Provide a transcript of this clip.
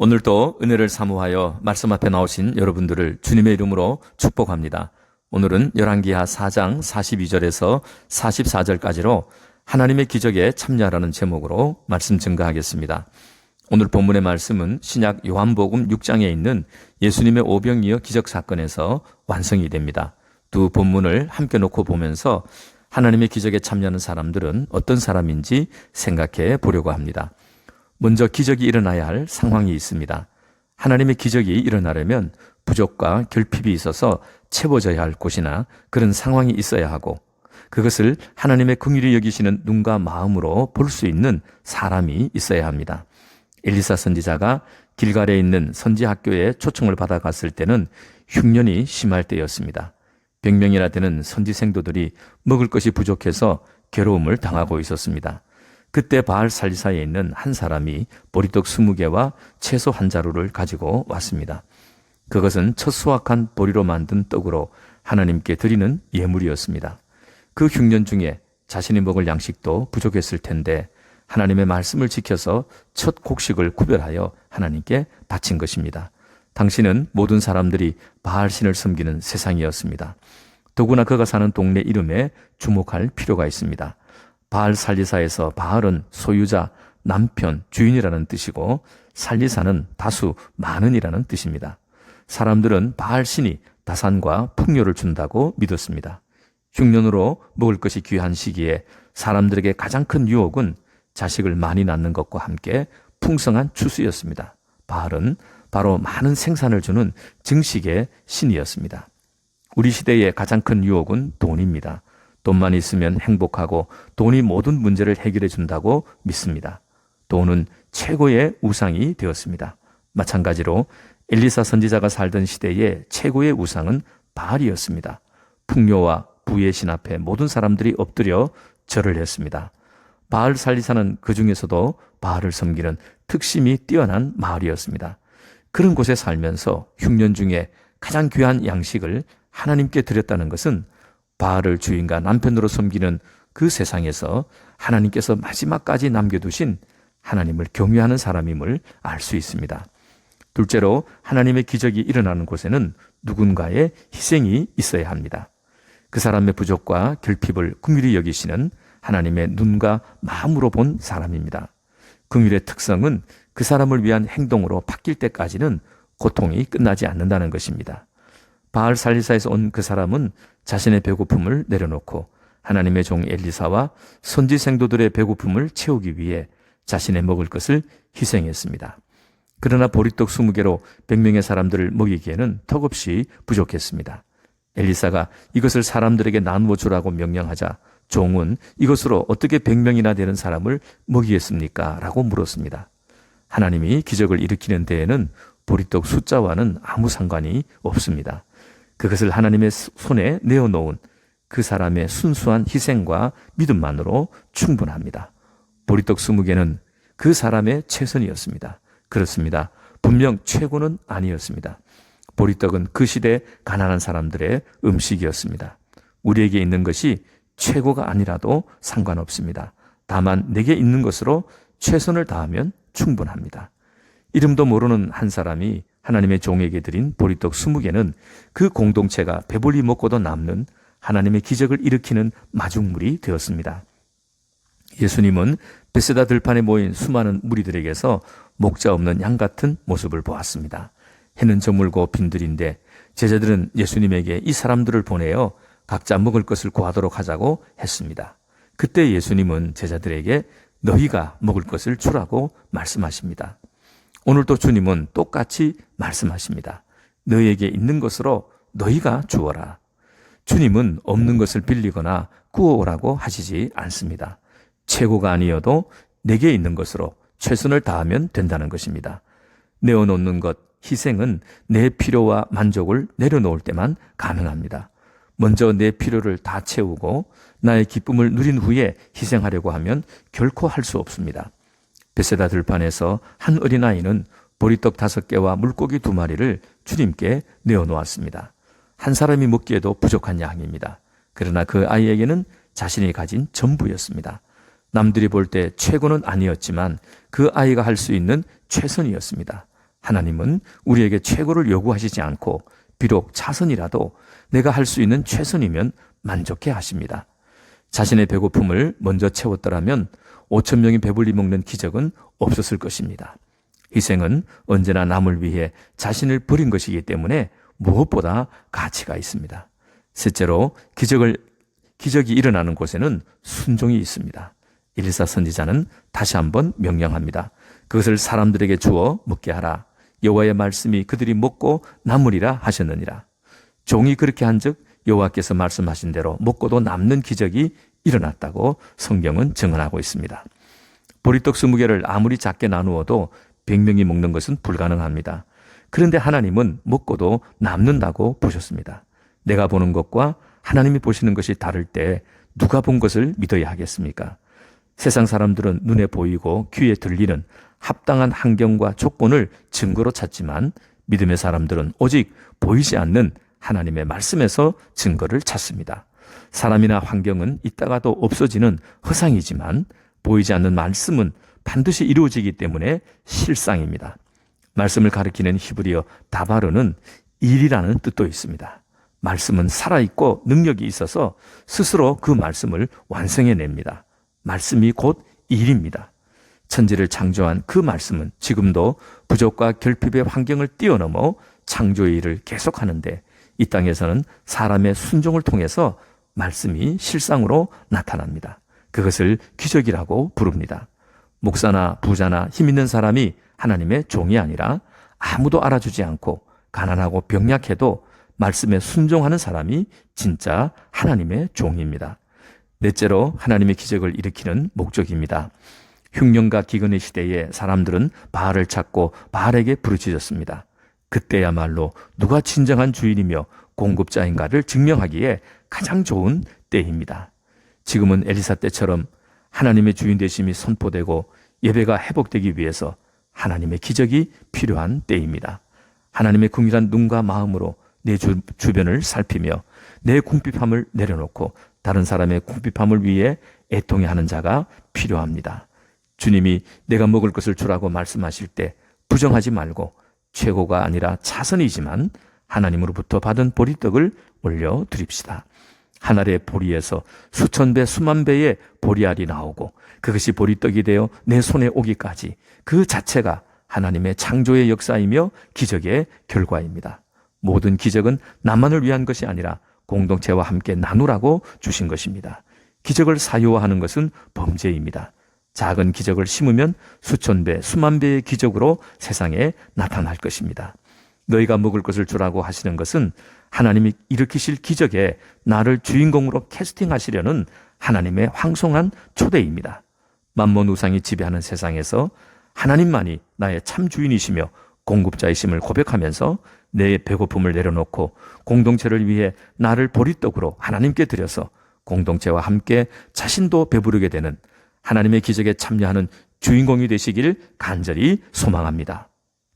오늘도 은혜를 사모하여 말씀 앞에 나오신 여러분들을 주님의 이름으로 축복합니다. 오늘은 열왕기하 4장 42절에서 44절까지로 하나님의 기적에 참여하라는 제목으로 말씀 증거하겠습니다. 오늘 본문의 말씀은 신약 요한복음 6장에 있는 예수님의 오병이어 기적 사건에서 완성이 됩니다. 두 본문을 함께 놓고 보면서 하나님의 기적에 참여하는 사람들은 어떤 사람인지 생각해 보려고 합니다. 먼저 기적이 일어나야 할 상황이 있습니다. 하나님의 기적이 일어나려면 부족과 결핍이 있어서 채워져야 할 곳이나 그런 상황이 있어야 하고, 그것을 하나님의 긍휼히 여기시는 눈과 마음으로 볼 수 있는 사람이 있어야 합니다. 엘리사 선지자가 길갈에 있는 선지 학교에 초청을 받아갔을 때는 흉년이 심할 때였습니다. 100명이나 되는 선지 생도들이 먹을 것이 부족해서 괴로움을 당하고 있었습니다. 그때 바알 살리사에 있는 한 사람이 보리떡 20개와 채소 한 자루를 가지고 왔습니다. 그것은 첫 수확한 보리로 만든 떡으로 하나님께 드리는 예물이었습니다. 그 흉년 중에 자신이 먹을 양식도 부족했을 텐데 하나님의 말씀을 지켜서 첫 곡식을 구별하여 하나님께 바친 것입니다. 당시는 모든 사람들이 바알 신을 섬기는 세상이었습니다. 더구나 그가 사는 동네 이름에 주목할 필요가 있습니다. 바알 살리사에서 바알은 소유자, 남편, 주인이라는 뜻이고 살리사는 다수, 많은이라는 뜻입니다. 사람들은 바알 신이 다산과 풍요를 준다고 믿었습니다. 흉년으로 먹을 것이 귀한 시기에 사람들에게 가장 큰 유혹은 자식을 많이 낳는 것과 함께 풍성한 추수였습니다. 바알은 바로 많은 생산을 주는 증식의 신이었습니다. 우리 시대의 가장 큰 유혹은 돈입니다. 돈만 있으면 행복하고 돈이 모든 문제를 해결해 준다고 믿습니다. 돈은 최고의 우상이 되었습니다. 마찬가지로 엘리사 선지자가 살던 시대의 최고의 우상은 바알이었습니다. 풍요와 부의 신 앞에 모든 사람들이 엎드려 절을 했습니다. 바알 살리사는 그 중에서도 바알을 섬기는 특심이 뛰어난 마을이었습니다. 그런 곳에 살면서 흉년 중에 가장 귀한 양식을 하나님께 드렸다는 것은 바알을 주인과 남편으로 섬기는 그 세상에서 하나님께서 마지막까지 남겨두신 하나님을 경외하는 사람임을 알 수 있습니다. 둘째로, 하나님의 기적이 일어나는 곳에는 누군가의 희생이 있어야 합니다. 그 사람의 부족과 결핍을 긍휼히 여기시는 하나님의 눈과 마음으로 본 사람입니다. 긍휼의 특성은 그 사람을 위한 행동으로 바뀔 때까지는 고통이 끝나지 않는다는 것입니다. 바알 살리사에서 온 그 사람은 자신의 배고픔을 내려놓고 하나님의 종 엘리사와 선지 생도들의 배고픔을 채우기 위해 자신의 먹을 것을 희생했습니다. 그러나 보리떡 20개로 100명의 사람들을 먹이기에는 턱없이 부족했습니다. 엘리사가 이것을 사람들에게 나누어 주라고 명령하자 종은 이것으로 어떻게 100명이나 되는 사람을 먹이겠습니까? 라고 물었습니다. 하나님이 기적을 일으키는 데에는 보리떡 숫자와는 아무 상관이 없습니다. 그것을 하나님의 손에 내어놓은 그 사람의 순수한 희생과 믿음만으로 충분합니다. 보리떡 20개는 그 사람의 최선이었습니다. 그렇습니다. 분명 최고는 아니었습니다. 보리떡은 그 시대 가난한 사람들의 음식이었습니다. 우리에게 있는 것이 최고가 아니라도 상관없습니다. 다만 내게 있는 것으로 최선을 다하면 충분합니다. 이름도 모르는 한 사람이 하나님의 종에게 드린 보리떡 20개는 그 공동체가 배불리 먹고도 남는 하나님의 기적을 일으키는 마중물이 되었습니다. 예수님은 베세다 들판에 모인 수많은 무리들에게서 목자 없는 양 같은 모습을 보았습니다. 해는 저물고 빈들인데 제자들은 예수님에게 이 사람들을 보내어 각자 먹을 것을 구하도록 하자고 했습니다. 그때 예수님은 제자들에게 너희가 먹을 것을 주라고 말씀하십니다. 오늘도 주님은 똑같이 말씀하십니다. 너희에게 있는 것으로 너희가 주어라. 주님은 없는 것을 빌리거나 구워오라고 하시지 않습니다. 최고가 아니어도 내게 있는 것으로 최선을 다하면 된다는 것입니다. 내어놓는 것, 희생은 내 필요와 만족을 내려놓을 때만 가능합니다. 먼저 내 필요를 다 채우고 나의 기쁨을 누린 후에 희생하려고 하면 결코 할 수 없습니다. 베세다 들판에서 한 어린아이는 보리떡 5개와 물고기 2마리를 주님께 내어놓았습니다. 한 사람이 먹기에도 부족한 양입니다. 그러나 그 아이에게는 자신이 가진 전부였습니다. 남들이 볼 때 최고는 아니었지만 그 아이가 할 수 있는 최선이었습니다. 하나님은 우리에게 최고를 요구하시지 않고 비록 차선이라도 내가 할 수 있는 최선이면 만족해 하십니다. 자신의 배고픔을 먼저 채웠더라면 5천 명이 배불리 먹는 기적은 없었을 것입니다. 희생은 언제나 남을 위해 자신을 버린 것이기 때문에 무엇보다 가치가 있습니다. 셋째로 기적이 일어나는 곳에는 순종이 있습니다. 엘리사 선지자는 다시 한번 명령합니다. 그것을 사람들에게 주어 먹게 하라. 여호와의 말씀이 그들이 먹고 남으리라 하셨느니라. 종이 그렇게 한즉 여호와께서 말씀하신 대로 먹고도 남는 기적이 일어났다고 성경은 증언하고 있습니다. 보리떡 20개를 아무리 작게 나누어도 100명이 먹는 것은 불가능합니다. 그런데 하나님은 먹고도 남는다고 보셨습니다. 내가 보는 것과 하나님이 보시는 것이 다를 때 누가 본 것을 믿어야 하겠습니까? 세상 사람들은 눈에 보이고 귀에 들리는 합당한 환경과 조건을 증거로 찾지만 믿음의 사람들은 오직 보이지 않는 하나님의 말씀에서 증거를 찾습니다. 사람이나 환경은 있다가도 없어지는 허상이지만 보이지 않는 말씀은 반드시 이루어지기 때문에 실상입니다. 말씀을 가리키는 히브리어 다바르는 일이라는 뜻도 있습니다. 말씀은 살아있고 능력이 있어서 스스로 그 말씀을 완성해냅니다. 말씀이 곧 일입니다. 천지를 창조한 그 말씀은 지금도 부족과 결핍의 환경을 뛰어넘어 창조의 일을 계속하는데 이 땅에서는 사람의 순종을 통해서 말씀이 실상으로 나타납니다. 그것을 기적이라고 부릅니다. 목사나 부자나 힘 있는 사람이 하나님의 종이 아니라 아무도 알아주지 않고 가난하고 병약해도 말씀에 순종하는 사람이 진짜 하나님의 종입니다. 넷째로 하나님의 기적을 일으키는 목적입니다. 흉년과 기근의 시대에 사람들은 바알을 찾고 바알에게 부르짖었습니다. 그때야말로 누가 진정한 주인이며 공급자인가를 증명하기에 가장 좋은 때입니다. 지금은 엘리사 때처럼 하나님의 주인 되심이 선포되고 예배가 회복되기 위해서 하나님의 기적이 필요한 때입니다. 하나님의 긍휼한 눈과 마음으로 내 주변을 살피며 내 궁핍함을 내려놓고 다른 사람의 궁핍함을 위해 애통해하는 자가 필요합니다. 주님이 내가 먹을 것을 주라고 말씀하실 때 부정하지 말고 최고가 아니라 차선이지만 하나님으로부터 받은 보리떡을 올려드립시다. 한 알의 보리에서 수천 배 수만 배의 보리알이 나오고 그것이 보리떡이 되어 내 손에 오기까지 그 자체가 하나님의 창조의 역사이며 기적의 결과입니다. 모든 기적은 나만을 위한 것이 아니라 공동체와 함께 나누라고 주신 것입니다. 기적을 사유화하는 것은 범죄입니다. 작은 기적을 심으면 수천 배, 수만 배의 기적으로 세상에 나타날 것입니다. 너희가 먹을 것을 주라고 하시는 것은 하나님이 일으키실 기적에 나를 주인공으로 캐스팅하시려는 하나님의 황송한 초대입니다. 만몬 우상이 지배하는 세상에서 하나님만이 나의 참 주인이시며 공급자이심을 고백하면서 내 배고픔을 내려놓고 공동체를 위해 나를 보리떡으로 하나님께 드려서 공동체와 함께 자신도 배부르게 되는 하나님의 기적에 참여하는 주인공이 되시길 간절히 소망합니다.